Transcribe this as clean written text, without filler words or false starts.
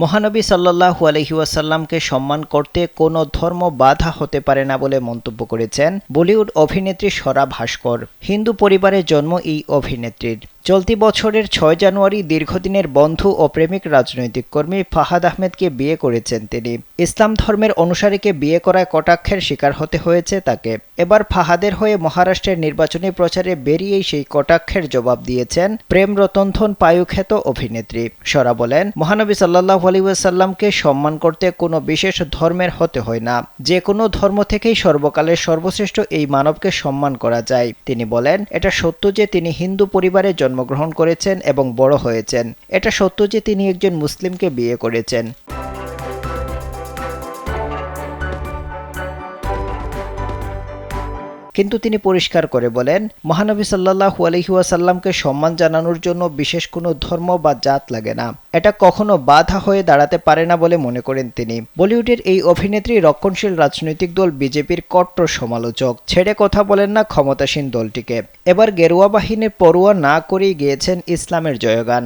মহানবী সাল্লাল্লাহু আলাইহি ওয়াসাল্লামকে সম্মান করতে কোনো ধর্ম বাধা হতে পারে না বলে মন্তব্য করেছেন বলিউড অভিনেত্রী স্বরা ভাস্কর। হিন্দু পরিবারে জন্ম এই অভিনেত্রীর। চলতি বছরের ৬ জানুয়ারি দীর্ঘদিনের বন্ধু ও প্রেমিক রাজনৈতিক কর্মী ফাহাদ আহমেদকে বিয়ে করেছেন তিনি। ইসলাম ধর্মের অনুসারীকে বিয়ে করায় কটাক্ষের শিকার হতে হয়েছে তাকে। এবার ফাহাদের হয়ে মহারাষ্ট্রের নির্বাচনী প্রচারে বেরিয়েই সেই কটাক্ষের জবাব দিয়েছেন প্রেম রতনধন পায়ুখ্যাত অভিনেত্রী। স্বরা বলেন, মহানবী সাল্লাল্লাহু আলাইহি ওয়াসাল্লামকে সম্মান করতে কোনো বিশেষ ধর্মের হতে হয় না, যে কোনো ধর্ম থেকেই সর্বকালের সর্বশ্রেষ্ঠ এই মানবকে সম্মান করা যায়। তিনি বলেন, এটা সত্য যে তিনি হিন্দু পরিবারে জন্মগ্রহণ করেছেন এবং বড় হয়েছেন। এটা সত্য যে তিনি একজন মুসলিমকে বিয়ে করেছেন। কিন্তু তিনি পরিষ্কার করে বলেন, মহানবী সাল্লাল্লাহু আলাইহি ওয়াসাল্লামকে সম্মান জানানোর জন্য বিশেষ কোনো ধর্ম বা জাত লাগে না। এটা কখনো বাধা হয়ে দাঁড়াতে পারে না বলে মনে করেন তিনি। বলিউডের এই অভিনেত্রী রক্ষণশীল রাজনৈতিক দল বিজেপির কট্টর সমালোচক। ছেড়ে কথা বলেন না ক্ষমতাসীন দলটিকে। এবার গেরুয়া বাহিনীর পরোয়া না করেই গেয়েছেন ইসলামের জয়গান।